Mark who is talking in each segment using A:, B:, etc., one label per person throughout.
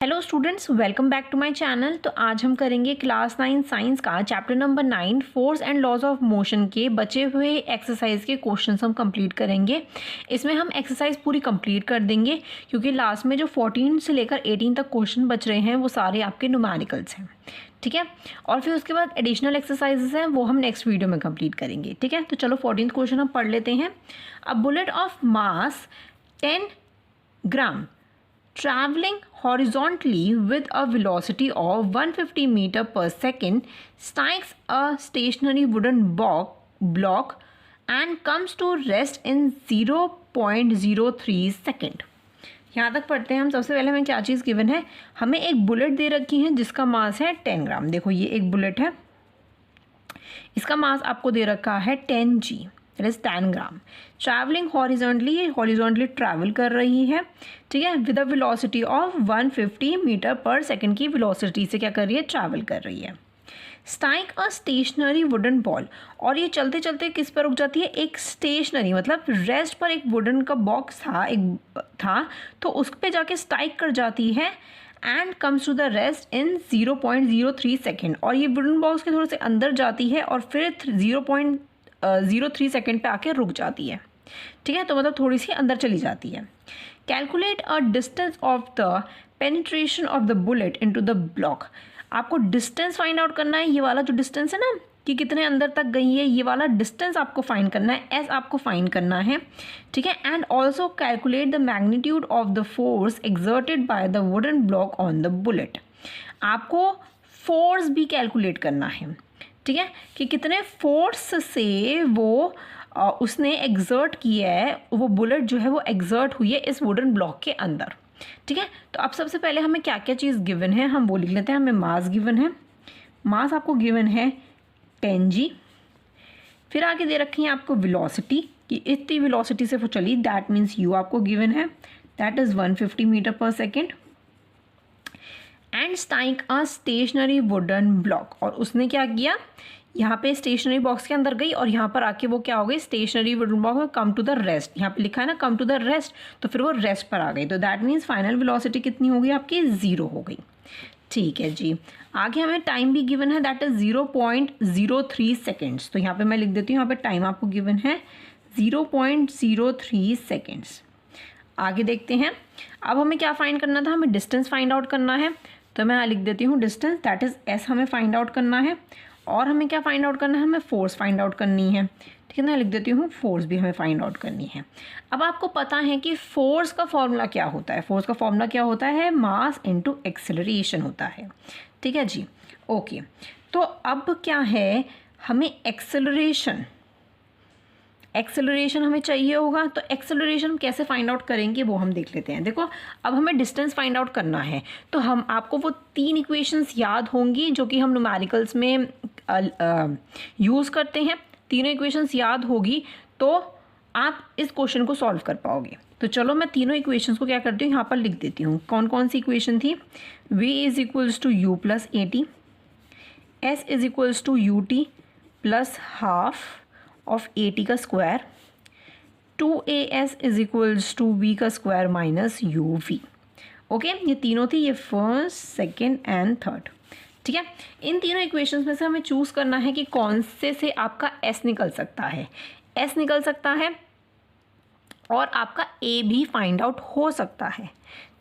A: Hello students, welcome back to my channel. तो आज हम करेंगे क्लास 9 साइंस का chapter number 9 force and laws of motion के बचे हुए एक्सरसाइज के क्वेश्चंस हम कंप्लीट करेंगे। इसमें हम एक्सरसाइज पूरी कंप्लीट कर देंगे क्योंकि लास्ट में जो 14 से लेकर 18 तक क्वेश्चन बच रहे हैं वो सारे आपके न्यूमेरिकल्स हैं, ठीक है। और फिर उसके बाद एडिशनल एक्सरसाइजेस हैं वो हम नेक्स्ट वीडियो में कंप्लीट करेंगे, ठीक है। तो चलो 14th क्वेश्चन हम पढ़ लेते हैं। A bullet of mass 10 gram traveling horizontally with a velocity of 150 meter per second strikes a stationary wooden block and comes to rest in 0.03 second। यहाँ तक पढ़ते हैं हम। सबसे पहले हमें क्या चीज़ गिवन है, हमें एक बुलेट दे रखी है जिसका मास है 10 ग्राम। देखो ये एक बुलेट है, इसका मास आपको दे रखा है 10g, that is 10 gram. Travelling horizontally, ये हॉरिजॉन्टली ट्रैवल कर रही है, ठीक है, with a velocity of 150 metre per second की वेलोसिटी से क्या कर रही है, ट्रैवल कर रही है। Strike a stationary wooden ball, और ये चलते चलते किस पर रुक जाती है, एक स्टेशनरी मतलब रेस्ट पर एक वुडन का बॉक्स था तो उस पर जाके स्ट्राइक कर जाती है and comes to the rest in 0.03 second. और ये वुडन बॉक्स के थोड़े से अंदर जाती है और फिर 0.03 सेकेंड पे आके रुक जाती है, ठीक है। तो मतलब थोड़ी सी अंदर चली जाती है। Calculate a distance of the penetration of the bullet into the block. आपको डिस्टेंस फाइंड आउट करना है, ये वाला जो डिस्टेंस है ना कि कितने अंदर तक गई है, ये वाला डिस्टेंस आपको फाइंड करना है, एस आपको फाइंड करना है, ठीक है। And also calculate the magnitude of the force exerted by the wooden block on the bullet. आपको फोर्स भी कैलकुलेट करना है, ठीक है, कि कितने फोर्स से वो उसने एग्जर्ट किया है, वो बुलेट जो है वो एग्जर्ट हुई है इस वुडन ब्लॉक के अंदर, ठीक है। तो अब सबसे पहले हमें क्या क्या चीज़ गिवन है हम वो लिख लेते हैं। हमें मास गिवन है, मास आपको गिवन है 10g। फिर आगे दे रखी है आपको वेलोसिटी कि इतनी वेलोसिटी से वो चली, दैट मीन्स u आपको गिवन है, दैट इज़ 150 मीटर पर second. And strike a stationary wooden block, और उसने क्या किया, यहाँ पे स्टेशनरी बॉक्स के अंदर गई और यहाँ पर आके वो क्या हो गई, stationary wooden block come to the rest, यहाँ पे लिखा है ना कम टू द रेस्ट, तो फिर वो रेस्ट पर आ गई। तो दैट मीन्स फाइनल वेलोसिटी कितनी हो गई आपकी, 0 हो गई, ठीक है जी। आगे हमें टाइम भी गिवन है, दैट इज 0.03 सेकेंड्स। तो यहाँ पे मैं लिख देती हूँ, यहाँ पे टाइम आपको गिवन है 0.03 सेकेंड्स। आगे देखते हैं, अब हमें क्या फाइंड करना था, हमें डिस्टेंस फाइंड आउट करना है। तो मैं यहाँ लिख देती हूँ डिस्टेंस, दैट इज एस हमें फाइंड आउट करना है। और हमें क्या फाइंड आउट करना है, हमें फोर्स फाइंड आउट करनी है, ठीक है ना। लिख देती हूँ फोर्स भी हमें फाइंड आउट करनी है। अब आपको पता है कि फोर्स का फॉर्मूला क्या होता है, फोर्स का फॉर्मूला क्या होता है, मास इनटू एक्सेलरेशन होता है, ठीक है जी, ओके। तो अब क्या है, हमें एक्सेलरेशन हमें चाहिए होगा। तो एक्सेलरेशन कैसे फाइंड आउट करेंगे वो हम देख लेते हैं। देखो अब हमें डिस्टेंस फाइंड आउट करना है, तो हम आपको वो 3 इक्वेशंस याद होंगी जो कि हम न्यूमेरिकल्स में यूज़ करते हैं। तीनों इक्वेशंस याद होगी तो आप इस क्वेश्चन को सॉल्व कर पाओगे। तो चलो मैं तीनों इक्वेशंस को क्या करती हूँ, यहाँ पर लिख देती हूँ। कौन कौन सी इक्वेशन थी, v is equals to u plus a t, s is equals to u t plus half of a t का square, 2as is equals to v का square minus u v. Okay, ये तीनों थी, ये first, second and third, ठीक है। इन तीनों equations में से हमें चूज़ करना है कि कौन से आपका s निकल सकता है, s निकल सकता है और आपका a भी फाइंड आउट हो सकता है,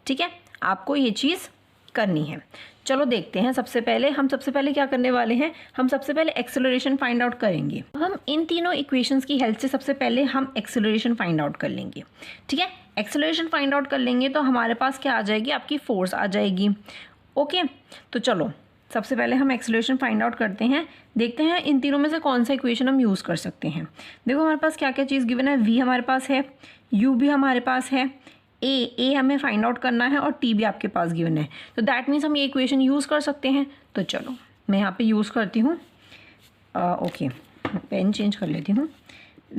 A: ठीक है। आपको ये चीज़ करनी है। चलो देखते हैं, सबसे पहले क्या करने वाले हैं, हम सबसे पहले एक्सेलरेशन फाइंड आउट करेंगे। हम इन तीनों इक्वेशंस की हेल्प से सबसे पहले हम एक्सेलरेशन फाइंड आउट कर लेंगे, ठीक है। एक्सेलरेशन फाइंड आउट कर लेंगे तो हमारे पास क्या आ जाएगी, आपकी फोर्स आ जाएगी, ओके। तो चलो सबसे पहले हम एक्सेलरेशन फाइंड आउट करते हैं, देखते हैं इन तीनों में से कौन सा इक्वेशन हम यूज़ कर सकते हैं। देखो हमारे पास क्या क्या चीज़ गिवन है, v हमारे पास है, u भी हमारे पास है, ए हमें फाइंड आउट करना है और टी भी आपके पास गिवन है। तो दैट मीन्स हम ये इक्वेशन यूज़ कर सकते हैं। तो चलो मैं यहाँ पे यूज़ करती हूँ, ओके पेन चेंज कर लेती हूँ।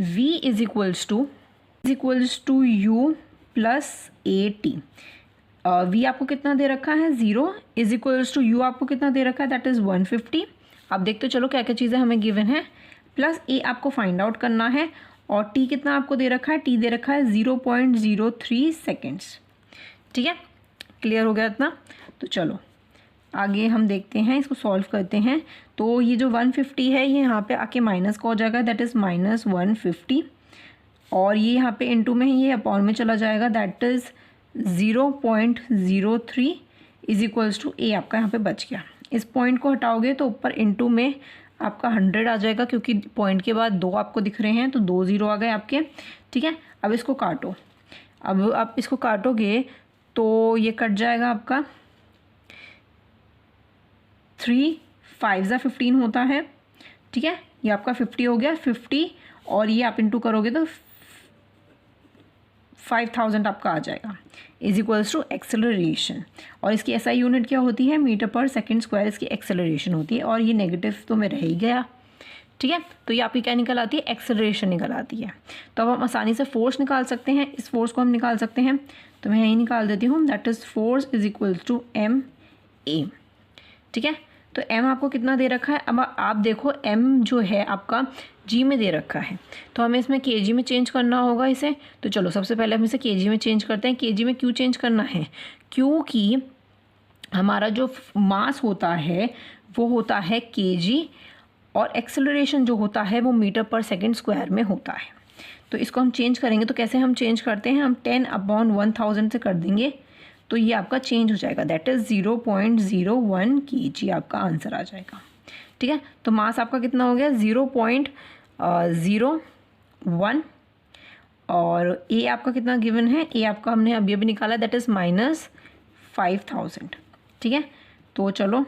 A: v is equals to u plus a t. v आपको कितना दे रखा है, 0 इज इक्वल्स टू यू आपको कितना दे रखा है, दैट इज़ 150। आप देखते चलो क्या क्या चीज़ें हमें गिवन है, प्लस ए आपको फाइंड आउट करना है और टी कितना आपको दे रखा है, टी दे रखा है 0.03 सेकेंड्स, ठीक है। क्लियर हो गया इतना। तो चलो आगे हम देखते हैं, इसको सॉल्व करते हैं। तो ये जो 150 है ये यहाँ पे आके माइनस का हो जाएगा, दैट इज़ -150, और ये यहाँ पे इनटू में है, ये अपॉन में चला जाएगा, that is 0.03 is equals to a आपका यहाँ पे बच गया। इस पॉइंट को हटाओगे तो ऊपर इनटू में आपका 100 आ जाएगा, क्योंकि पॉइंट के बाद 2 आपको दिख रहे हैं, तो 2 0 आ गए आपके। ठीक है, अब इसको काटो। अब आप इसको काटोगे तो ये कट जाएगा आपका, 3 5 15 होता है। ठीक है, ये आपका 50 हो गया, 50 और ये आप इंटू करोगे तो 5000 आपका आ जाएगा, इज इक्वल्स टू एक्सेलरेशन। और इसकी एसआई यूनिट क्या होती है, मीटर पर सेकंड स्क्वायर इसकी एक्सेलरेशन होती है, और ये नेगेटिव तो में रह ही गया। ठीक है, तो ये आपकी क्या निकल आती है, एक्सेलरेशन निकल आती है। तो अब हम आसानी से फोर्स निकाल सकते हैं, इस फोर्स को हम निकाल सकते हैं, तो मैं यही निकाल देती हूँ, that is force is equals to m a. ठीक है, तो m आपको कितना दे रखा है, अब आप देखो m जो है आपका g में दे रखा है, तो हमें इसमें kg में चेंज करना होगा इसे। तो चलो सबसे पहले हम इसे kg में चेंज करते हैं। kg में क्यों चेंज करना है, क्योंकि हमारा जो मास होता है वो होता है kg, और एक्सेलरेशन जो होता है वो मीटर पर सेकेंड स्क्वायर में होता है। तो इसको हम चेंज करेंगे, तो कैसे हम चेंज करते हैं, हम 10/1000 से कर देंगे, तो ये आपका चेंज हो जाएगा, दैट इज़ 0.01 kg आपका आंसर आ जाएगा। ठीक है, तो मास आपका कितना हो गया, 0.01, और ए आपका कितना गिवन है, ए आपका हमने अभी अभी निकाला, दैट इज़ -5000। ठीक है, तो चलो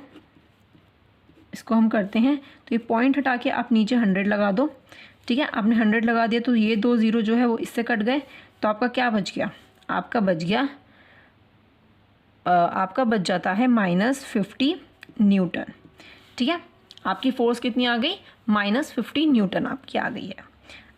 A: इसको हम करते हैं। तो ये पॉइंट हटा के आप नीचे 100 लगा दो। ठीक है, आपने 100 लगा दिया तो ये 2 0 जो है वो इससे कट गए, तो आपका क्या बच गया, आपका बच जाता है -50 न्यूटन। ठीक है, आपकी फोर्स कितनी आ गई, -50 न्यूटन आपकी आ गई है।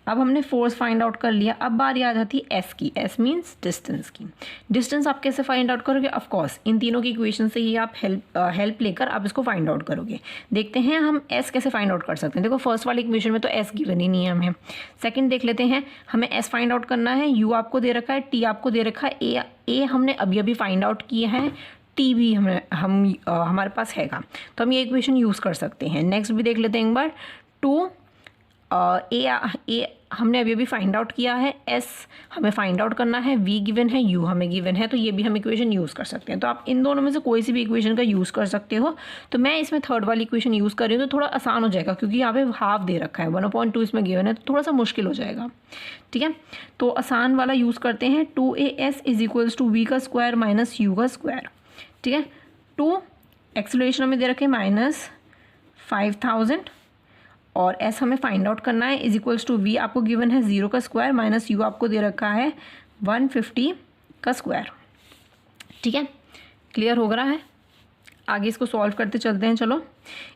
A: अब हमने फोर्स फाइंड आउट कर लिया, अब बारी आ जाती है एस की। एस मीन्स डिस्टेंस की। डिस्टेंस आप कैसे फाइंड आउट करोगे, ऑफ कोर्स इन तीनों की इक्वेशन से ही आप हेल्प लेकर आप इसको फाइंड आउट करोगे। देखते हैं हम एस कैसे फाइंड आउट कर सकते हैं। देखो फर्स्ट वाली इक्वेशन में तो एस गिवन ही नहीं है हमें। सेकंड देख लेते हैं, हमें एस फाइंड आउट करना है, यू आपको दे रखा है, टी आपको दे रखा है, ए हमने अभी अभी फाइंड आउट किया है, टी भी हमारे पास हैगा, तो हम ये इक्वेशन यूज़ कर सकते हैं। नेक्स्ट भी देख लेते हैं एक बार, 2 ए हमने अभी अभी फाइंड आउट किया है, एस हमें फाइंड आउट करना है, वी गिवन है, यू हमें गिवन है, तो ये भी हम इक्वेशन यूज़ कर सकते हैं। तो आप इन दोनों में से कोई सी भी इक्वेशन का यूज़ कर सकते हो। तो मैं इसमें थर्ड वाली इक्वेशन यूज़ कर रही हूँ, तो थोड़ा आसान हो जाएगा, क्योंकि यहाँ पे हाफ दे रखा है, 1/2 इसमें गिवन है, तो थोड़ा सा मुश्किल हो जाएगा। ठीक है, तो आसान वाला यूज़ करते हैं, 2as is equals to v का स्क्वायर माइनस यू का स्क्वायर। ठीक है, 2 एक्सेलरेशन हमें दे रखे -5000, और एस हमें फाइंड आउट करना है, इज इक्वल्स टू वी आपको गिवन है 0 का स्क्वायर माइनस यू आपको दे रखा है 150 का स्क्वायर। ठीक है, क्लियर हो रहा है। आगे इसको सॉल्व करते चलते हैं। चलो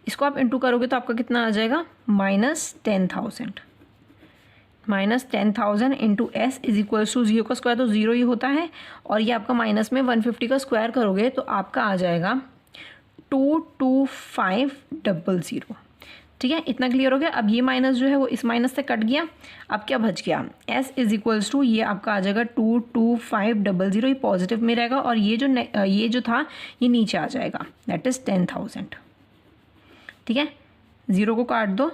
A: इसको आप इंटू करोगे तो आपका कितना आ जाएगा, -10,000 into s is equals to 0 का स्क्वायर तो 0 ही होता है, और ये आपका माइनस में 150 का स्क्वायर करोगे तो आपका आ जाएगा 22500। ठीक है, इतना क्लियर हो गया। अब ये माइनस जो है वो इस माइनस से कट गया, अब क्या बच गया, s इज इक्वल्स टू ये आपका आ जाएगा 22500, ये पॉजिटिव में रहेगा, और ये जो था ये नीचे आ जाएगा, दैट इज़ 10,000। ठीक है, 0 को काट दो।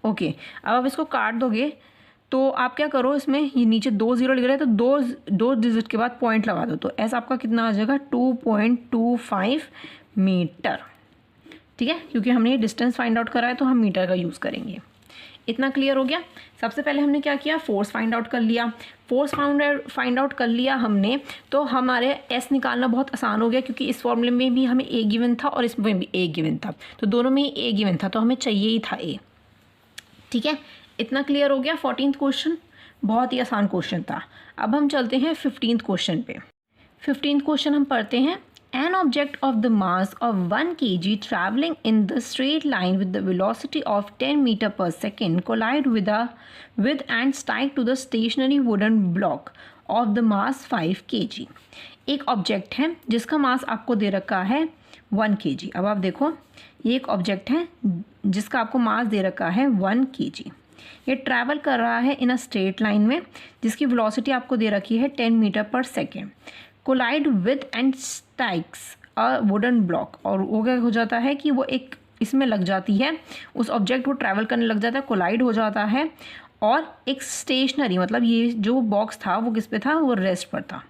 A: ओके, अब आप इसको काट दोगे तो आप क्या करो, इसमें ये नीचे 2 0 लिख रहे हैं तो दो डिजिट के बाद पॉइंट लगा दो, तो s आपका कितना आ जाएगा 2.25 मीटर। ठीक है, क्योंकि हमने ये डिस्टेंस फाइंड आउट करा है तो हम मीटर का यूज़ करेंगे। इतना क्लियर हो गया। सबसे पहले हमने क्या किया, फोर्स फाइंड आउट कर लिया। फोर्स फाइंड आउट कर लिया हमने, तो हमारे एस निकालना बहुत आसान हो गया, क्योंकि इस फॉर्मूले में भी हमें ए गिवन था और इसमें भी ए गिवन था, तो दोनों में ही ए गिवन था, तो हमें चाहिए ही था ए। ठीक है, इतना क्लियर हो गया। 14th क्वेश्चन बहुत ही आसान क्वेश्चन था। अब हम चलते हैं 15th क्वेश्चन पे। 15th क्वेश्चन हम पढ़ते हैं, An object of the mass of 1 kg traveling in the straight line with the velocity of 10 meter per second collide with and strike to the stationary wooden block of the mass 5 kg। एक object है जिसका मास आपको दे रखा है 1 kg। अब आप देखो, ये एक ऑब्जेक्ट है जिसका आपको मास दे रखा है 1 kg। ये ट्रैवल कर रहा है इन अ स्ट्रेट लाइन में, जिसकी वेलोसिटी आपको दे रखी है 10 मीटर पर second. Collide with and strikes a a wooden block, और वो क्या हो जाता है कि वो एक इसमें लग जाती है, उस ऑब्जेक्ट वो ट्रैवल करने लग जाता है, कोलाइड हो जाता है, और एक स्टेशनरी मतलब ये जो बॉक्स था वो किस पे था, वो रेस्ट पर था।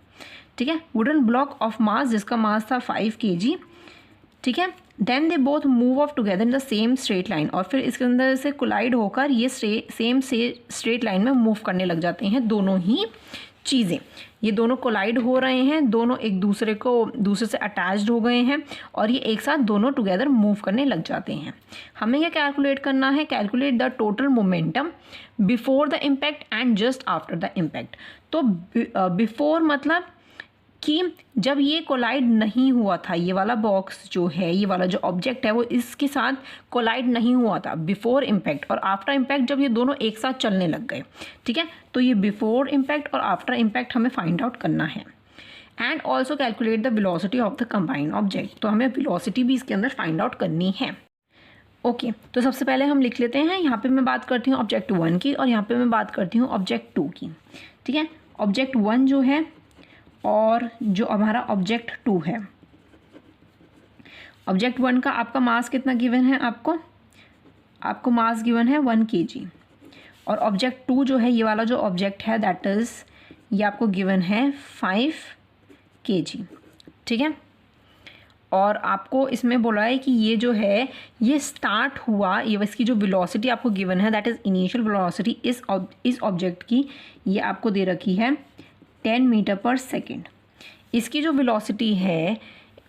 A: ठीक है, वुडन ब्लॉक ऑफ मास जिसका मास था 5 kg। ठीक है, then they both move of together in the same straight line, और फिर इसके अंदर से कोलाइड होकर ये सेम स्ट्रेट लाइन में मूव करने लग जाते हैं दोनों ही चीज़ें। ये दोनों कोलाइड हो रहे हैं, दोनों एक दूसरे से अटैच्ड हो गए हैं, और ये एक साथ दोनों टुगेदर मूव करने लग जाते हैं। हमें क्या कैलकुलेट करना है, calculate the total momentum before the impact and just after the impact. तो बिफोर मतलब कि जब ये कोलाइड नहीं हुआ था, ये वाला बॉक्स जो है, ये वाला जो ऑब्जेक्ट है वो इसके साथ कोलाइड नहीं हुआ था बिफोर इम्पैक्ट, और आफ्टर इम्पैक्ट जब ये दोनों एक साथ चलने लग गए। ठीक है, तो ये बिफोर इम्पैक्ट और आफ्टर इम्पैक्ट हमें फाइंड आउट करना है। And also calculate the velocity of the combined object, तो हमें वेलोसिटी भी इसके अंदर फाइंड आउट करनी है। ओके, तो सबसे पहले हम लिख लेते हैं, यहाँ पे मैं बात करती हूँ ऑब्जेक्ट 1 की, और यहाँ पे मैं बात करती हूँ ऑब्जेक्ट 2 की। ठीक है, ऑब्जेक्ट 1 जो है और जो हमारा ऑब्जेक्ट 2 है, ऑब्जेक्ट 1 का आपका मास कितना गिवन है, आपको मास गिवन है 1 kg, और ऑब्जेक्ट 2 जो है, ये वाला जो ऑब्जेक्ट है दैट इज़ ये आपको गिवन है 5 kg। ठीक है, और आपको इसमें बोला है कि ये जो है ये स्टार्ट हुआ, ये इसकी जो वेलोसिटी आपको गिवन है दैट इज़ इनिशियल वेलोसिटी इस ऑब्जेक्ट की, ये आपको दे रखी है 10 मीटर पर सेकेंड। इसकी जो वेलोसिटी है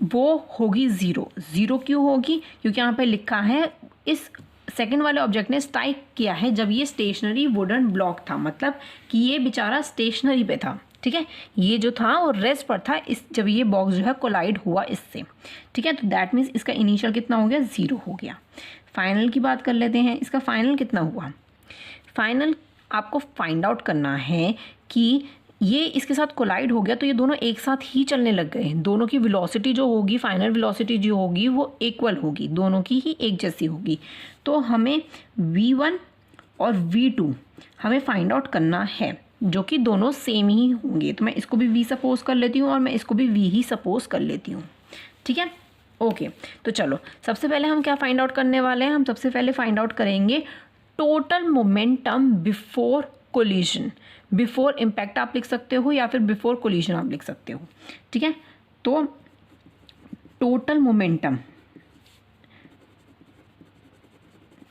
A: वो होगी ज़ीरो क्यों होगी, क्योंकि यहाँ पे लिखा है इस सेकंड वाले ऑब्जेक्ट ने स्ट्राइक किया है जब ये स्टेशनरी वुडन ब्लॉक था, मतलब कि ये बेचारा स्टेशनरी पे था। ठीक है, ये जो था वो रेस्ट पर था जब ये बॉक्स जो है कोलाइड हुआ इससे। ठीक है, तो दैट मीन्स इसका इनिशियल कितना हो गया, 0 हो गया। फाइनल की बात कर लेते हैं, इसका फाइनल कितना हुआ। फाइनल आपको फाइंड आउट करना है कि ये इसके साथ कोलाइड हो गया तो ये दोनों एक साथ ही चलने लग गए, दोनों की वेलोसिटी जो होगी, फाइनल वेलोसिटी जो होगी वो इक्वल होगी, दोनों की ही एक जैसी होगी। तो हमें v1 और v2 हमें फाइंड आउट करना है, जो कि दोनों सेम ही होंगे। तो मैं इसको भी v सपोज कर लेती हूँ और मैं इसको भी v ही सपोज कर लेती हूँ। ठीक है, ओके, तो चलो सबसे पहले हम क्या फाइंड आउट करने वाले हैं, हम सबसे पहले फाइंड आउट करेंगे total momentum before collision. Before impact आप लिख सकते हो या फिर बिफोर कोलिजन आप लिख सकते हो। ठीक है, तो टोटल मोमेंटम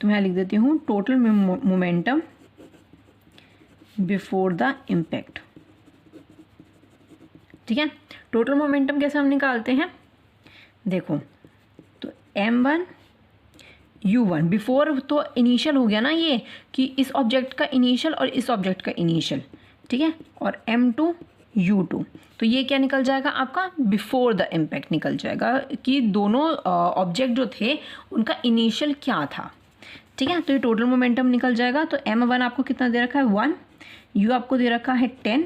A: तो मैं लिख देती हूँ total momentum before the impact. ठीक है, टोटल मोमेंटम कैसे हम निकालते हैं, देखो तो m1 u1 बिफोर तो इनिशियल हो गया ना ये, कि इस ऑब्जेक्ट का इनिशियल और इस ऑब्जेक्ट का इनिशियल। ठीक है, और m2 u2, तो ये क्या निकल जाएगा आपका, बिफोर द इम्पैक्ट निकल जाएगा कि दोनों ऑब्जेक्ट जो थे उनका इनिशियल क्या था। ठीक है, तो ये टोटल मोमेंटम निकल जाएगा। तो m1 आपको कितना दे रखा है 1, u आपको दे रखा है 10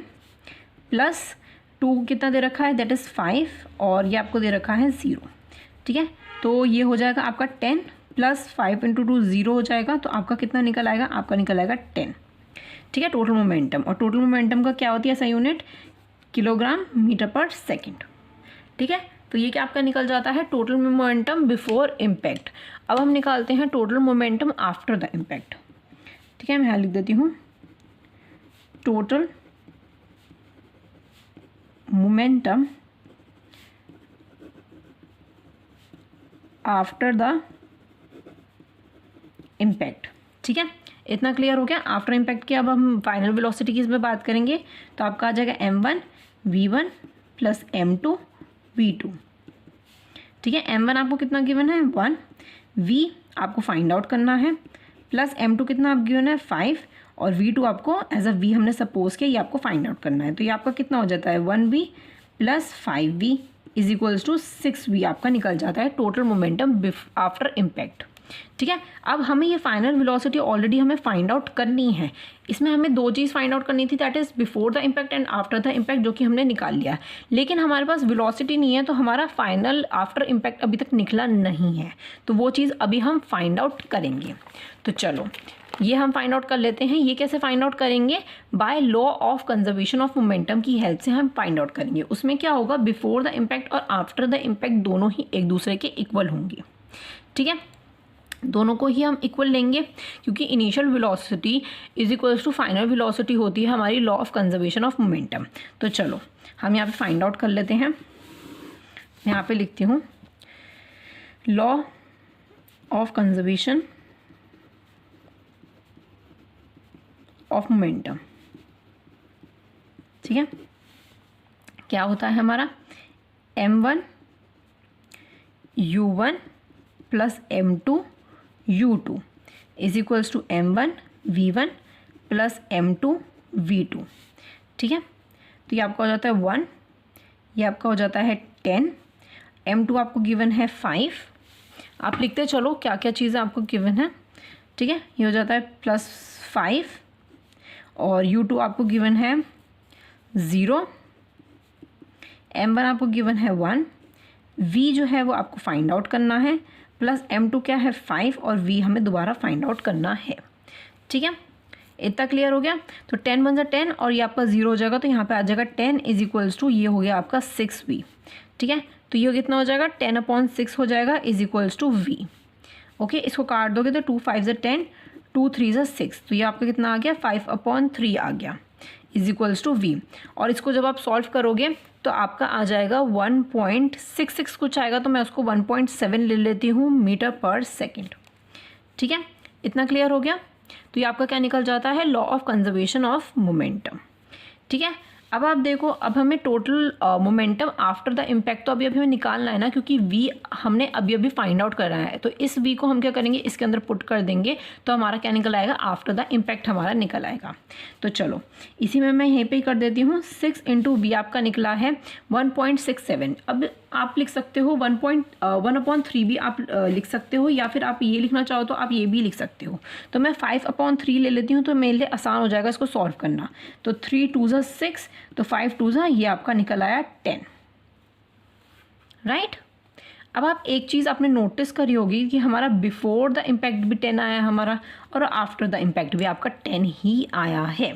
A: प्लस 2 कितना दे रखा है दैट इज़ 5, और ये आपको दे रखा है 0। ठीक है, तो ये हो जाएगा आपका 10 प्लस 5 इंटू 2 0 हो जाएगा, तो आपका कितना निकल आएगा, आपका निकल आएगा 10। ठीक है, टोटल मोमेंटम, और टोटल मोमेंटम का क्या होती है ऐसा यूनिट, किलोग्राम मीटर पर सेकेंड। ठीक है, तो ये क्या आपका निकल जाता है टोटल मोमेंटम बिफोर इम्पैक्ट। अब हम निकालते हैं total momentum after the impact. ठीक है, मैं यहाँ लिख देती हूँ total momentum after the impact. ठीक है, इतना क्लियर हो गया। आफ्टर इम्पैक्ट की अब हम फाइनल वेलोसिटी की इसमें बात करेंगे, तो आपका आ जाएगा m1 v1 plus m2 v2। ठीक है, m1 आपको कितना गिवन है 1, v आपको फाइंड आउट करना है, प्लस m2 कितना आप गिवन है 5, और v2 आपको एज अ v हमने सपोज किया, ये आपको फाइंड आउट करना है। तो ये आपका कितना हो जाता है 1v plus 5v is equals to 6v आपका निकल जाता है टोटल मोमेंटम आफ्टर इम्पैक्ट। ठीक है, अब हमें ये फाइनल वेलोसिटी ऑलरेडी हमें फाइंड आउट करनी है। इसमें हमें 2 चीज़ फाइंड आउट करनी थी, that is before the impact and after the impact, जो कि हमने निकाल लिया। लेकिन हमारे पास वेलोसिटी नहीं है, तो हमारा फाइनल आफ्टर इम्पैक्ट अभी तक निकला नहीं है, तो वो चीज़ अभी हम फाइंड आउट करेंगे। तो चलो ये हम फाइंड आउट कर लेते हैं। ये कैसे फाइंड आउट करेंगे? By law of conservation of momentum की हेल्प से हम फाइंड आउट करेंगे। उसमें क्या होगा, बिफोर द इम्पैक्ट और आफ्टर द इम्पैक्ट दोनों ही एक दूसरे के इक्वल होंगे। ठीक है, दोनों को ही हम इक्वल लेंगे, क्योंकि initial velocity is equals to final velocity होती है हमारी law of conservation of momentum. तो चलो हम यहाँ पे फाइंड आउट कर लेते हैं। यहाँ पे लिखती हूँ law of conservation of momentum. ठीक है, क्या होता है हमारा m1 u1 plus m2 u2 is equals to m1 v1 plus m2 v2। ठीक है, तो ये आपका हो जाता है 1, ये आपका हो जाता है 10, m2 आपको गिवन है 5। आप लिखते चलो क्या क्या चीज़ें आपको गिवन है। ठीक है, ये हो जाता है प्लस 5 और u2 आपको गिवन है 0, m1 आपको गिवन है 1, v जो है वो आपको फाइंड आउट करना है, प्लस m2 क्या है 5 और v हमें दोबारा फाइंड आउट करना है। ठीक है, इतना क्लियर हो गया। तो 10 बन जाए 10 और ये आपका 0 हो जाएगा, तो यहाँ पे आ जाएगा 10 इज इक्वल्स टू ये हो गया आपका 6v। ठीक है, तो ये कितना हो जाएगा 10/6 हो जाएगा is equals to v। Okay, इसको काट दोगे तो 2 5 = 10, 2 3 = 6, तो ये आपका कितना आ गया 5/3 आ गया इज इक्वल्स टू v। और इसको जब आप सॉल्व करोगे तो आपका आ जाएगा 1.66 कुछ आएगा, तो मैं उसको 1.7 ले लेती हूँ मीटर/सेकेंड। ठीक है, इतना क्लियर हो गया। तो ये आपका क्या निकल जाता है, law of conservation of momentum. ठीक है, अब आप देखो, अब हमें total momentum after the impact तो अभी हमें निकालना है ना, क्योंकि v हमने अभी फाइंड आउट करना है। तो इस v को हम क्या करेंगे, इसके अंदर पुट कर देंगे, तो हमारा क्या निकल आएगा, आफ्टर द इम्पैक्ट हमारा निकल आएगा। तो चलो इसी में मैं यहीं पे ही कर देती हूँ। 6 × v आपका निकला है 1.67। अब आप लिख सकते हो 1/3 भी आप लिख सकते हो, या फिर आप ये लिखना चाहो तो आप ये भी लिख सकते हो। तो मैं 5/3 ले लेती हूँ, तो मेरे लिए आसान हो जाएगा इसको सॉल्व करना। तो 3 2 = 6, तो 5 2 = ये आपका निकल आया 10। राइट, अब आप एक चीज़ आपने नोटिस करी होगी कि हमारा बिफोर द इम्पैक्ट भी 10 आया हमारा, और आफ्टर द इम्पैक्ट भी आपका 10 ही आया है।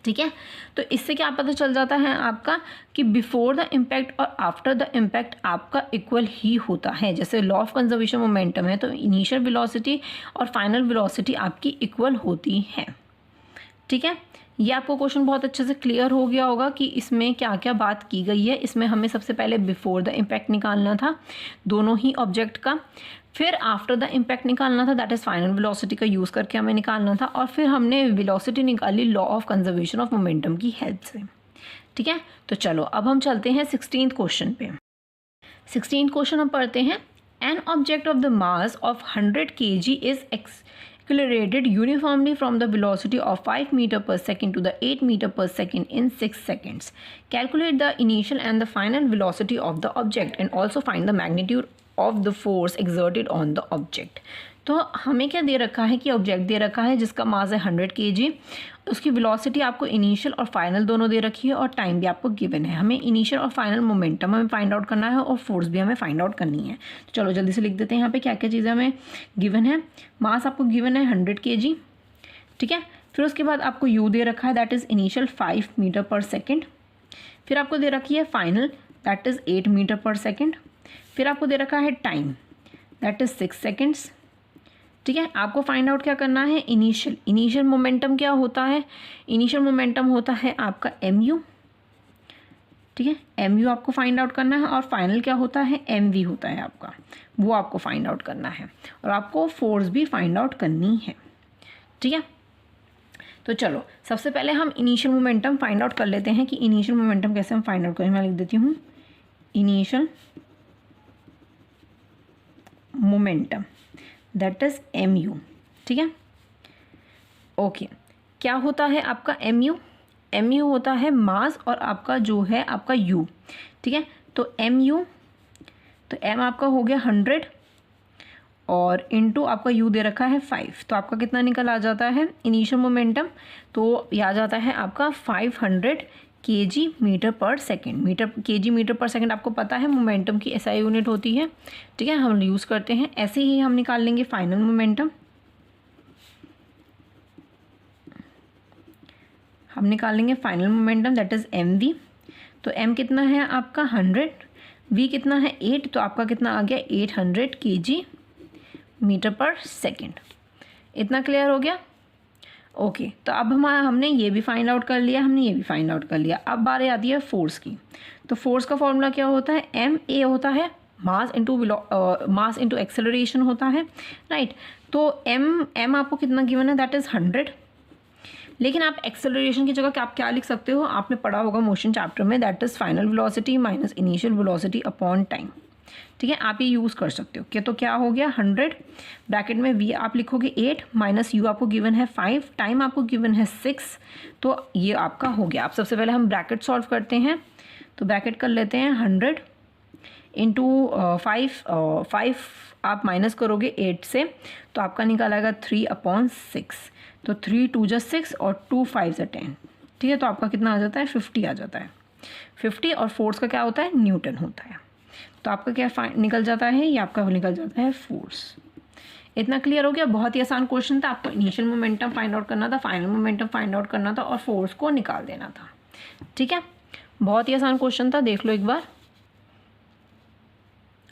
A: ठीक है, तो इससे क्या पता चल जाता है आपका कि बिफोर द इम्पैक्ट और आफ्टर द इम्पैक्ट आपका इक्वल ही होता है। जैसे लॉ ऑफ कंजर्वेशन मोमेंटम है, तो इनिशियल वेलोसिटी और फाइनल वेलोसिटी आपकी इक्वल होती है। ठीक है, ये आपको क्वेश्चन बहुत अच्छे से क्लियर हो गया होगा कि इसमें क्या क्या बात की गई है। इसमें हमें सबसे पहले बिफोर द इम्पैक्ट निकालना था दोनों ही ऑब्जेक्ट का, फिर आफ्टर द इम्पैक्ट निकालना था, दैट इज़ फाइनल वेलोसिटी का यूज़ करके हमें निकालना था, और फिर हमने वेलोसिटी निकाली law of conservation of momentum की हेल्प से। ठीक है, तो चलो अब हम चलते हैं 16th क्वेश्चन पे। 16th क्वेश्चन हम पढ़ते हैं। An object of the mass of 100 kg is accelerated uniformly from the velocity of 5 m/s to the 8 m/s in 6 seconds. Calculate the initial and the final velocity of the object and also find the magnitude of the force exerted on the object. तो हमें क्या दे रखा है कि object they रखा है जिसका मास है 100 kg, उसकी वेलोसिटी आपको इनिशियल और फाइनल दोनों दे रखी है, और टाइम भी आपको गिवन है। हमें इनिशियल और फाइनल मोमेंटम हमें फाइंड आउट करना है, और फोर्स भी हमें फाइंड आउट करनी है। तो चलो जल्दी से लिख देते हैं यहाँ पे क्या क्या चीज़ें हमें गिवन है। मास आपको गिवन है 100 kg। ठीक है, फिर उसके बाद आपको u दे रखा है, दैट इज़ इनिशियल 5 m/s। फिर आपको दे रखी है फाइनल, दैट इज़ 8 m/s। फिर आपको दे रखा है टाइम, दैट इज़ 6 सेकेंड्स। ठीक है, आपको फाइंड आउट क्या करना है, इनिशियल मोमेंटम क्या होता है, इनिशियल मोमेंटम होता है आपका mu। ठीक है, mu आपको फाइंड आउट करना है, और फाइनल क्या होता है, mv होता है आपका, वो आपको फाइंड आउट करना है, और आपको फोर्स भी फाइंड आउट करनी है। ठीक है, तो चलो सबसे पहले हम इनिशियल मोमेंटम फाइंड आउट कर लेते हैं कि इनिशियल मोमेंटम कैसे हम फाइंड आउट करें। मैं लिख देती हूँ initial momentum, that is mu। ठीक है, ओके, क्या होता है आपका mu होता है मास और आपका जो है आपका u। ठीक है, तो mu, तो m आपका हो गया 100 और इनटू आपका u दे रखा है 5, तो आपका कितना निकल आ जाता है इनिशियल मोमेंटम, तो यह आ जाता है आपका 500 kg m/s। kg m/s आपको पता है मोमेंटम की SI यूनिट होती है। ठीक है, हम यूज़ करते हैं। ऐसे ही हम निकाल लेंगे फाइनल मोमेंटम। हम निकालेंगे final momentum that is mv। तो m कितना है आपका 100, v कितना है 8, तो आपका कितना आ गया 800 kg मीटर पर सेकेंड। इतना क्लियर हो गया? ओके तो अब हमने ये भी फाइंड आउट कर लिया, हमने ये भी फाइंड आउट कर लिया। अब बारी आती है फोर्स की। तो फोर्स का फॉर्मूला क्या होता है? एम ए होता है मास इंटू एक्सेलरेशन होता है, राइट। तो एम आपको कितना गिवन है? That is 100। लेकिन आप एक्सेलरेशन की जगह आप क्या लिख सकते हो? आपने पढ़ा होगा मोशन चैप्टर में, that is final velocity minus initial velocity upon time. ठीक है, आप ये यूज़ कर सकते हो। क्या तो क्या हो गया 100 ब्रैकेट में v आप लिखोगे 8 माइनस u आपको गिवन है 5, टाइम आपको गिवन है 6, तो ये आपका हो गया। अब सबसे पहले हम ब्रैकेट सॉल्व करते हैं। तो ब्रैकेट कर लेते हैं 100 इंटू 5 आप माइनस करोगे 8 से, तो आपका निकालेगा 3/6। तो 3 2 जा 6 और 2 5 जा 10। ठीक है, तो आपका कितना आ जाता है? 50 आ जाता है। 50 और फोर्स का क्या होता है? न्यूटन होता है। तो आपका क्या निकल जाता है? ये आपका निकल जाता है फोर्स। इतना क्लियर हो गया? बहुत ही आसान क्वेश्चन था। आपको इनिशियल मोमेंटम फाइंड आउट करना था, फाइनल मोमेंटम फाइंड आउट करना था और फोर्स को निकाल देना था। ठीक है, बहुत ही आसान क्वेश्चन था, देख लो एक बार।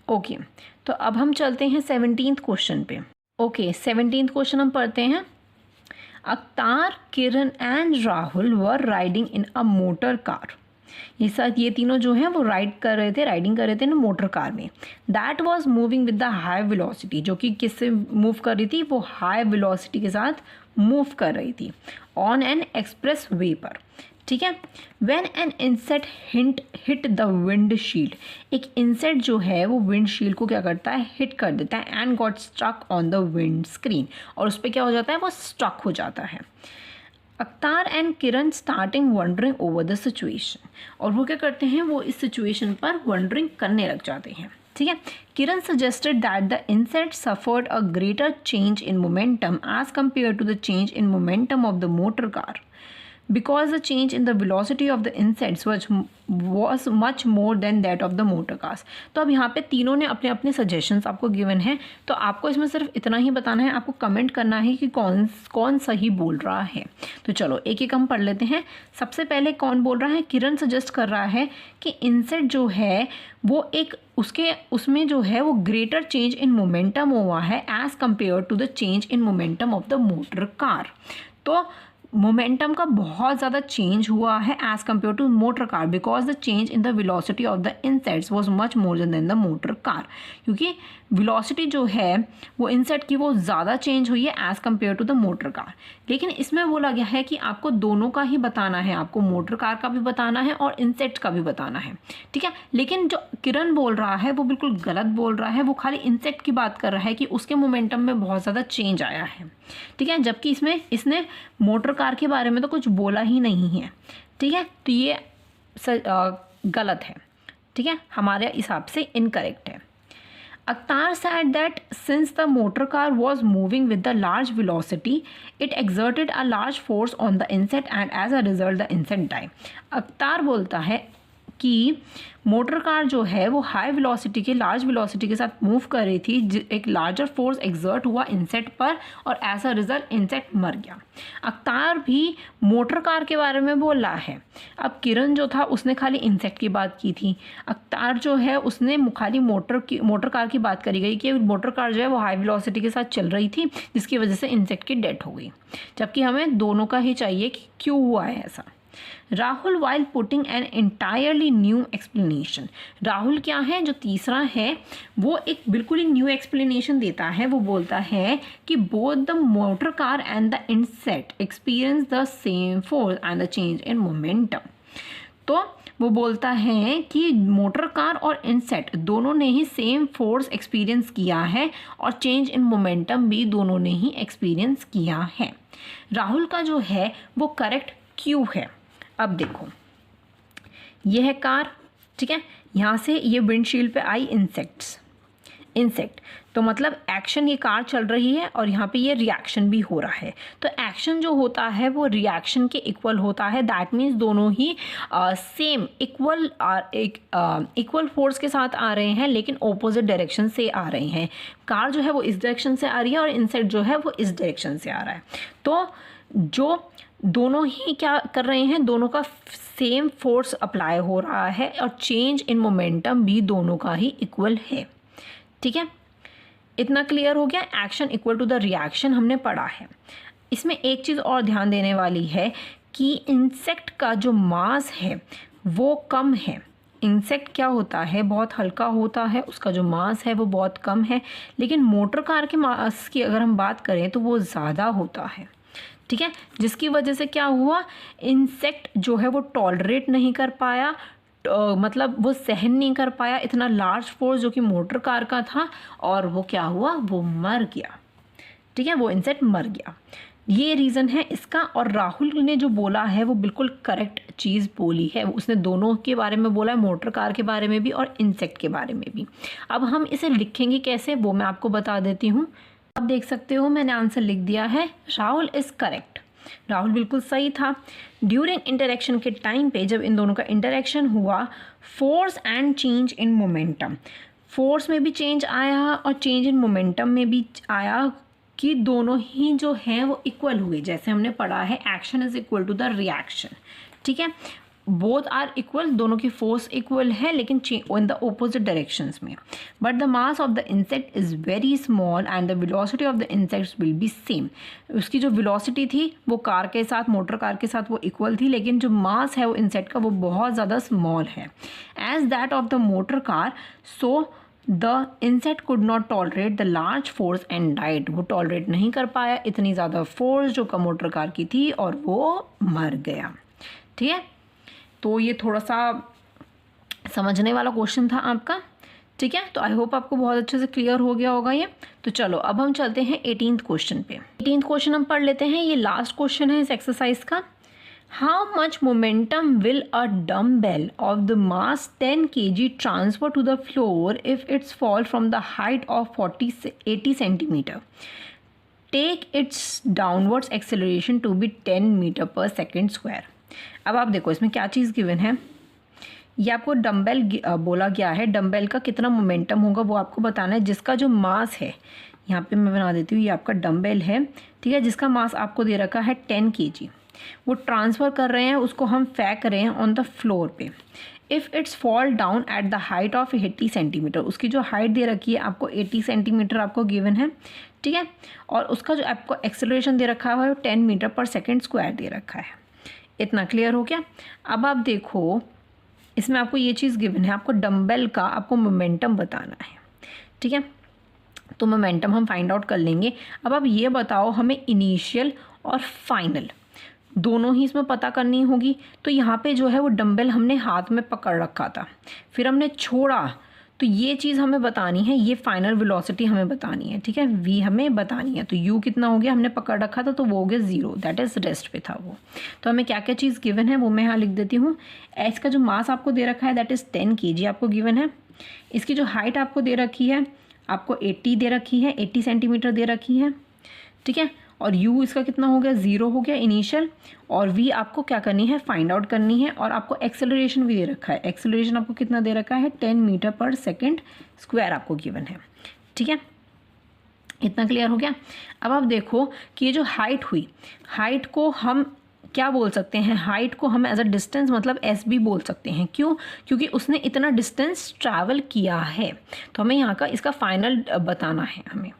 A: ओके तो अब हम चलते हैं 17th क्वेश्चन पे। ओके 17th क्वेश्चन हम पढ़ते हैं। Akhtar, Kiran and Rahul were riding in a motor car. ये तीनों जो हैं वो राइडिंग कर रहे थे ना मोटर कार में। That was moving with the high velocity, जो कि किससे मूव कर रही थी? वो हाई वेलोसिटी के साथ मूव कर रही थी ऑन एन एक्सप्रेस वे पर। ठीक है, when an insect hit the windshield, एक इंसेक्ट जो है वो विंडशील्ड को क्या करता है? हिट कर देता है and got struck on the windscreen, और उस पर क्या हो जाता है? वो स्ट्रक हो जाता है। Akhtar and Kiran starting wondering over the situation, और वो क्या करते हैं? वो इस सिचुएशन पर वंडरिंग करने लग जाते हैं। ठीक है, Kiran suggested that the insect suffered a greater change in momentum as compared to the change in momentum of the motor car, because the change in the velocity of the insects was much more than that of the motor cars। तो अब यहाँ पे तीनों ने अपने अपने suggestions आपको given है, तो आपको इसमें सिर्फ इतना ही बताना है, आपको कमेंट करना है कि कौन सही बोल रहा है। तो चलो एक एक हम पढ़ लेते हैं। सबसे पहले कौन बोल रहा है? किरण सजेस्ट कर रहा है कि इंसेक्ट जो है वो उसमें जो है वो ग्रेटर चेंज इन मोमेंटम हुआ है as compare to the change in momentum of the motor car. तो मोमेंटम का बहुत ज़्यादा चेंज हुआ है as compare to motor car, because the change in the velocity of the insects was much more than the motor car. क्योंकि velocity जो है वो इंसेक्ट की वो ज़्यादा चेंज हुई है as compare to the motor car. लेकिन इसमें बोला गया है कि आपको दोनों का ही बताना है, आपको मोटर कार का भी बताना है और इंसेक्ट का भी बताना है। ठीक है, लेकिन जो किरण बोल रहा है वो बिल्कुल गलत बोल रहा है। वो खाली इंसेक्ट की बात कर रहा है कि उसके मोमेंटम में बहुत ज़्यादा चेंज आया है। ठीक है, जबकि इसने मोटर कार के बारे में तो कुछ बोला ही नहीं है। ठीक है, तो ये गलत है। ठीक है, हमारे हिसाब से इनकरेक्ट है। Akhtar said that since the motor car was moving with the large velocity, it exerted a large force on the insect and as a result the insect died। अख्तार बोलता है कि मोटर कार जो है वो high velocity के large velocity के साथ move कर रही थी, एक लार्जर फोर्स एग्जर्ट हुआ इंसेक्ट पर और एज अ रिजल्ट इंसेक्ट मर गया। अख्तार भी मोटर कार के बारे में बोल रहा है। अब किरण जो था उसने खाली इंसेक्ट की बात की थी, अख्तार जो है उसने खाली मोटर कार की बात करी गई कि मोटर कार जो है वो हाई वेलोसिटी के साथ चल रही थी जिसकी वजह से इंसेक्ट की डेथ हो गई, जबकि हमें दोनों का ही चाहिए कि क्यों हुआ है ऐसा। Rahul while putting an entirely new explanation, Rahul क्या है जो तीसरा है वो एक बिल्कुल ही न्यू एक्सप्लेनेशन देता है। वो बोलता है कि both the motor car and the insect experience the same force and the change in momentum. तो वो बोलता है कि मोटर कार और इंसेक्ट दोनों ने ही सेम फोर्स एक्सपीरियंस किया है और चेंज इन मोमेंटम भी दोनों ने ही एक्सपीरियंस किया है। राहुल का जो है वो करेक्ट क्यों है। अब देखो ये है कार, ठीक है, यहाँ से ये विंडशील्ड पे आई इंसेक्ट, तो मतलब एक्शन ये कार चल रही है और यहाँ पे ये रिएक्शन भी हो रहा है। तो एक्शन जो होता है वो रिएक्शन के इक्वल होता है। दैट मीन्स दोनों ही सेम इक्वल फोर्स के साथ आ रहे हैं लेकिन ऑपोजिट डायरेक्शन से आ रहे हैं। कार जो है वो इस डायरेक्शन से आ रही है और इंसेक्ट जो है वो इस डायरेक्शन से आ रहा है। तो जो दोनों ही क्या कर रहे हैं, दोनों का सेम फोर्स अप्लाई हो रहा है और चेंज इन मोमेंटम भी दोनों का ही इक्वल है। ठीक है, इतना क्लियर हो गया। Action equal to the reaction हमने पढ़ा है। इसमें एक चीज़ और ध्यान देने वाली है कि इंसेक्ट का जो मास है वो कम है। इंसेक्ट क्या होता है, बहुत हल्का होता है, उसका जो मास है वो बहुत कम है, लेकिन मोटर कार के मास की अगर हम बात करें तो वो ज़्यादा होता है। ठीक है, जिसकी वजह से क्या हुआ, इंसेक्ट जो है वो टॉलरेट नहीं कर पाया, मतलब वो सहन नहीं कर पाया इतना लार्ज फोर्स जो कि मोटर कार का था, और वो क्या हुआ, वो मर गया। ठीक है, वो इंसेक्ट मर गया। ये रीज़न है इसका। और राहुल ने जो बोला है वो बिल्कुल करेक्ट चीज़ बोली है। उसने दोनों के बारे में बोला है, मोटर कार के बारे में भी और इंसेक्ट के बारे में भी। अब हम इसे लिखेंगे कैसे वो मैं आपको बता देती हूँ। आप देख सकते हो मैंने आंसर लिख दिया है, राहुल इज़ करेक्ट। राहुल बिल्कुल सही था। ड्यूरिंग इंटरेक्शन के टाइम पे जब इन दोनों का इंटरेक्शन हुआ, force and change in momentum, force में भी चेंज आया और चेंज इन मोमेंटम में भी आया कि दोनों ही जो हैं वो इक्वल हुए। जैसे हमने पढ़ा है action is equal to the reaction. ठीक है, बोथ आर इक्वल, दोनों की फोर्स इक्वल है लेकिन इन द ऑपोजिट डायरेक्शंस में। But the mass of the insect is very small and the velocity of the insects will be same. उसकी जो velocity थी वो कार के साथ, मोटर कार के साथ वो इक्वल थी, लेकिन जो मास है वो इंसेक्ट का वो बहुत ज़्यादा स्मॉल है as that of the motor car. So the insect could not tolerate the large force and died. वो टॉलरेट नहीं कर पाया इतनी ज़्यादा फोर्स जो मोटर कार की थी और वो मर गया। ठीक है, तो ये थोड़ा सा समझने वाला क्वेश्चन था आपका। ठीक है, तो आई होप आपको बहुत अच्छे से क्लियर हो गया होगा ये। तो चलो अब हम चलते हैं 18th क्वेश्चन पे। 18th क्वेश्चन हम पढ़ लेते हैं, ये लास्ट क्वेश्चन है इस एक्सरसाइज का। How much momentum will a dumbbell of the mass 10 kg transfer to the floor if its fall from the height of 80 centimetre? Take its downwards acceleration to be 10 metre पर second square. अब आप देखो इसमें क्या चीज़ given है, ये आपको dumbbell बोला गया है, डम्बेल का कितना मोमेंटम होगा वो आपको बताना है। जिसका जो मास है, यहाँ पे मैं बना देती हूँ, ये आपका डम्बेल है। ठीक है, जिसका मास आपको दे रखा है 10 kg, वो ट्रांसफ़र कर रहे हैं, उसको हम फेंक रहे हैं ऑन द फ्लोर पे। If it's fall down at the height of 80 centimetre, उसकी जो हाइट दे रखी है आपको 80 सेंटीमीटर आपको गिवन है। ठीक है, और उसका जो आपको एक्सेलरेशन दे रखा है वो 10 मीटर पर सेकेंड स्क्वायर दे रखा है। इतना क्लियर हो गया। अब आप देखो इसमें आपको ये चीज़ गिवन है, आपको डम्बेल का आपको मोमेंटम बताना है। ठीक है, तो मोमेंटम हम फाइंड आउट कर लेंगे। अब आप ये बताओ हमें इनिशियल और फाइनल दोनों ही इसमें पता करनी होगी। तो यहाँ पे जो है वो डम्बेल हमने हाथ में पकड़ रखा था, फिर हमने छोड़ा, तो ये चीज़ हमें बतानी है, ये फाइनल वेलोसिटी हमें बतानी है। ठीक है, v हमें बतानी है। तो u कितना हो गया, हमने पकड़ रखा था तो वो हो गया 0, दैट इज़ रेस्ट पे था वो। तो हमें क्या क्या चीज़ गिवन है वो मैं यहाँ लिख देती हूँ। h का जो मास आपको दे रखा है दैट इज़ 10 kg आपको गिवन है। इसकी जो हाइट आपको दे रखी है आपको 80 दे रखी है, 80 सेंटीमीटर दे रखी है। ठीक है, और u इसका कितना हो गया, 0 हो गया इनिशियल, और v आपको क्या करनी है, फाइंड आउट करनी है। और आपको एक्सेलरेशन भी दे रखा है, एक्सेलरेशन आपको कितना दे रखा है, 10 मीटर पर सेकेंड स्क्वायर आपको गिवन है। ठीक है, इतना क्लियर हो गया। अब आप देखो कि ये जो हाइट हुई, हाइट को हम क्या बोल सकते हैं, हाइट को हम एज अ डिस्टेंस मतलब एस भी बोल सकते हैं। क्यों, क्योंकि उसने इतना डिस्टेंस ट्रैवल किया है, तो हमें यहाँ का इसका फाइनल बताना है हमें।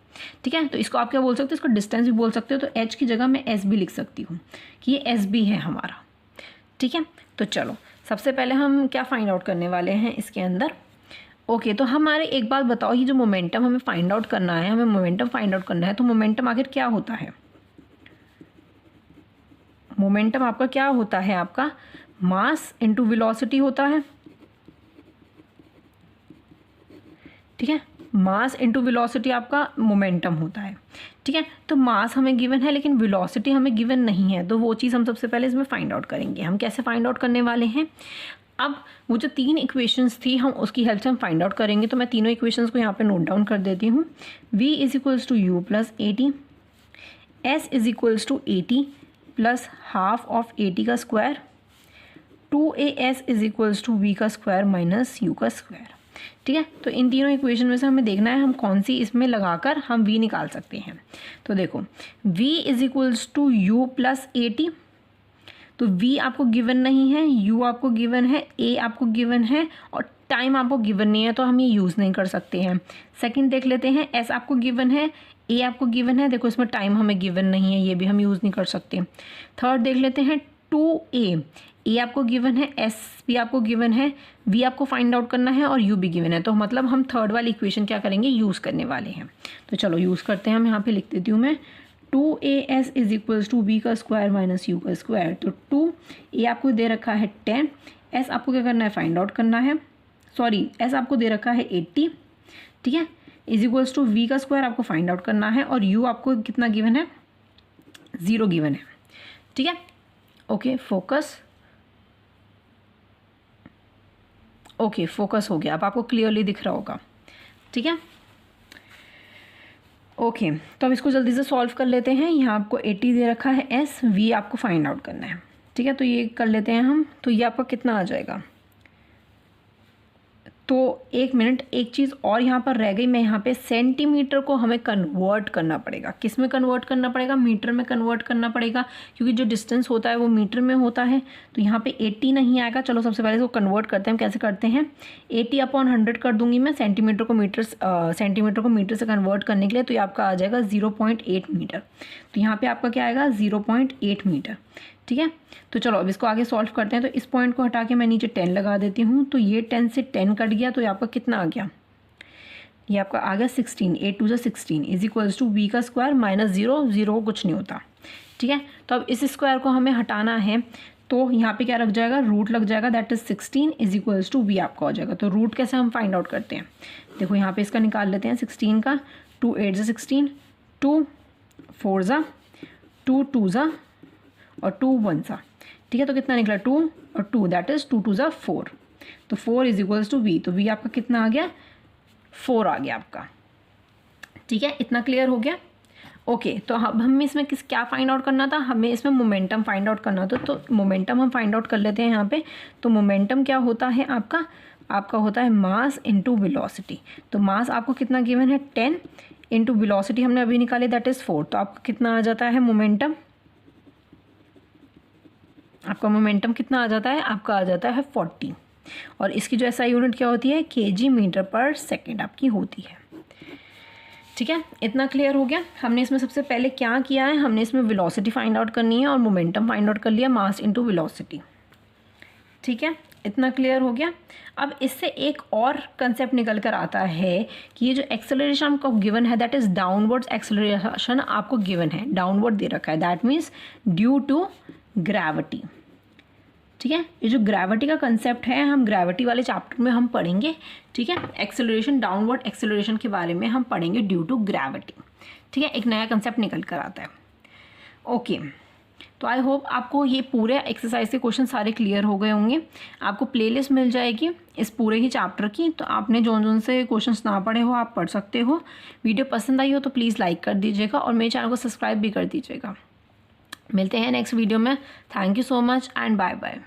A: ठीक है, तो इसको आप क्या बोल सकते हो, इसको डिस्टेंस भी बोल सकते हो। तो h की जगह मैं s भी लिख सकती हूँ कि ये s भी है हमारा। ठीक है, तो चलो सबसे पहले हम क्या फाइंड आउट करने वाले हैं इसके अंदर। ओके, तो हमारे एक बात बताओ, ये जो मोमेंटम हमें फाइंड आउट करना है, हमें मोमेंटम फाइंड आउट करना है, तो मोमेंटम आखिर क्या होता है? मोमेंटम आपका क्या होता है, आपका मास इंटू वेलोसिटी होता है। ठीक है, मास इंटू वेलोसिटी आपका मोमेंटम होता है। ठीक है, तो मास हमें गिवन है लेकिन वेलोसिटी हमें गिवन नहीं है, तो वो चीज़ हम सबसे पहले इसमें फाइंड आउट करेंगे। हम कैसे फाइंड आउट करने वाले हैं, अब वो जो 3 इक्वेशंस थी हम उसकी हेल्प से हम फाइंड आउट करेंगे। तो मैं तीनों इक्वेशंस को यहाँ पे नोट डाउन कर देती हूँ। v is equals to u plus 80, s is equals to 80 plus half of 80 का square, 2as is equals to v का स्क्वायर माइनस u का स्क्वायर। ठीक है, तो इन तीनों इक्वेशन में से हमें देखना है हम कौन सी इसमें लगाकर हम v निकाल सकते हैं। तो देखो v is equals to u plus 80, तो v आपको गिवन नहीं है, u आपको गिवन है, a आपको गिवन है और टाइम आपको गिवन नहीं है, तो हम ये यूज़ नहीं कर सकते हैं। सेकंड देख लेते हैं, s आपको गिवन है, a आपको गिवन है, देखो इसमें टाइम हमें गिवन नहीं है, ये भी हम यूज़ नहीं कर सकते। थर्ड देख लेते हैं 2a, a आपको गिवन है, s भी आपको गिवन है, v आपको फाइंड आउट करना है और u भी गिवन है, तो मतलब हम थर्ड वाली इक्वेशन क्या करेंगे, यूज़ करने वाले हैं। तो चलो यूज़ करते हैं, हम यहाँ पे लिख देती हूँ मैं 2as is equals to b का स्क्वायर माइनस u का स्क्वायर। तो 2a आपको दे रखा है 10, s आपको क्या करना है, फाइंड आउट करना है, सॉरी s आपको दे रखा है 80, ठीक है, इज इक्वल्स टू v का स्क्वायर आपको फाइंड आउट करना है और u आपको कितना गिवन है, 0 गिवन है, ठीक है। ओके फोकस, ओके फोकस हो गया, अब आपको क्लियरली दिख रहा होगा, ठीक है। ओके तो अब इसको जल्दी से सॉल्व कर लेते हैं। यहाँ आपको 80 दे रखा है, s v आपको फाइंड आउट करना है, ठीक है। तो ये कर लेते हैं हम, तो ये आपका कितना आ जाएगा, तो एक मिनट, एक चीज़ और यहाँ पर रह गई, मैं यहाँ पे सेंटीमीटर को हमें कन्वर्ट करना पड़ेगा, किस में कन्वर्ट करना पड़ेगा, मीटर में कन्वर्ट करना पड़ेगा, क्योंकि जो डिस्टेंस होता है वो मीटर में होता है। तो यहाँ पे 80 नहीं आएगा, चलो सबसे पहले इसको कन्वर्ट करते हैं। हम कैसे करते हैं, 80/100 कर दूंगी मैं सेंटीमीटर को मीटर से कन्वर्ट करने के लिए, तो ये आपका आ जाएगा 0.8 मीटर। तो यहाँ पर आपका क्या आएगा, 0.8 मीटर, ठीक है। तो चलो अब इसको आगे सॉल्व करते हैं। तो इस पॉइंट को हटा के मैं नीचे 10 लगा देती हूँ, तो ये 10 से 10 कट गया, तो ये आपका कितना आ गया, ये आपका आ गया 16, 8 2 16 इज इक्वल्स टू v का स्क्वायर माइनस 0 कुछ नहीं होता, ठीक है। तो अब इस स्क्वायर को हमें हटाना है, तो यहाँ पे क्या लग जाएगा, रूट लग जाएगा, that is 16 is equals to v आपका हो जाएगा। तो रूट कैसे हम फाइंड आउट करते हैं, देखो यहाँ पे इसका निकाल लेते हैं 16 का, 2 8 ज़ा 16, 2 4 ज़ा 2 2 ज़ा और 2 1 सा, ठीक है। तो कितना निकला, 2 और 2 दैट इज 2 2 ज़ा 4, तो 4 इज इक्वल्स टू v, तो v आपका कितना आ गया, 4 आ गया आपका, ठीक है। इतना क्लियर हो गया। ओके तो अब हमें इसमें क्या फाइंड आउट करना था, हमें इसमें मोमेंटम फाइंड आउट करना था। तो मोमेंटम हम फाइंड आउट कर लेते हैं यहाँ पे। तो मोमेंटम क्या होता है आपका होता है मास इंटू वेलोसिटी। तो मास आपको कितना गिवन है, 10 इंटू वेलोसिटी हमने अभी निकाले दैट इज़ 4, तो आपका कितना आ जाता है मोमेंटम, आपका मोमेंटम कितना आ जाता है, आपका आ जाता है 40, और इसकी जो SI यूनिट क्या होती है, kg मीटर पर सेकेंड आपकी होती है, ठीक है। इतना क्लियर हो गया। हमने इसमें सबसे पहले क्या किया है, हमने इसमें वेलोसिटी फाइंड आउट करनी है और मोमेंटम फाइंड आउट कर लिया, मास इंटू वेलोसिटी, ठीक है। इतना क्लियर हो गया। अब इससे एक और कंसेप्ट निकल कर आता है कि ये जो एक्सेलरेशन आपको गिवन है दैट इज़ डाउनवर्ड्स एक्सेलरेशन आपको गिवन है, डाउनवर्ड दे रखा है, that means due to gravity, ठीक है। ये जो ग्रेविटी का कंसेप्ट है हम ग्रेविटी वाले चैप्टर में हम पढ़ेंगे, ठीक है। एक्सेलरेशन, डाउनवर्ड एक्सेलरेशन के बारे में हम पढ़ेंगे ड्यू टू ग्रेविटी, ठीक है। एक नया कंसेप्ट निकल कर आता है। ओके तो आई होप आपको ये पूरे एक्सरसाइज के क्वेश्चन सारे क्लियर हो गए होंगे। आपको प्लेलिस्ट मिल जाएगी इस पूरे ही चैप्टर की, तो आपने जोन से क्वेश्चंस ना पढ़े हो आप पढ़ सकते हो। वीडियो पसंद आई हो तो प्लीज़ लाइक कर दीजिएगा और मेरे चैनल को सब्सक्राइब भी कर दीजिएगा। मिलते हैं नेक्स्ट वीडियो में। Thank you so much and bye bye.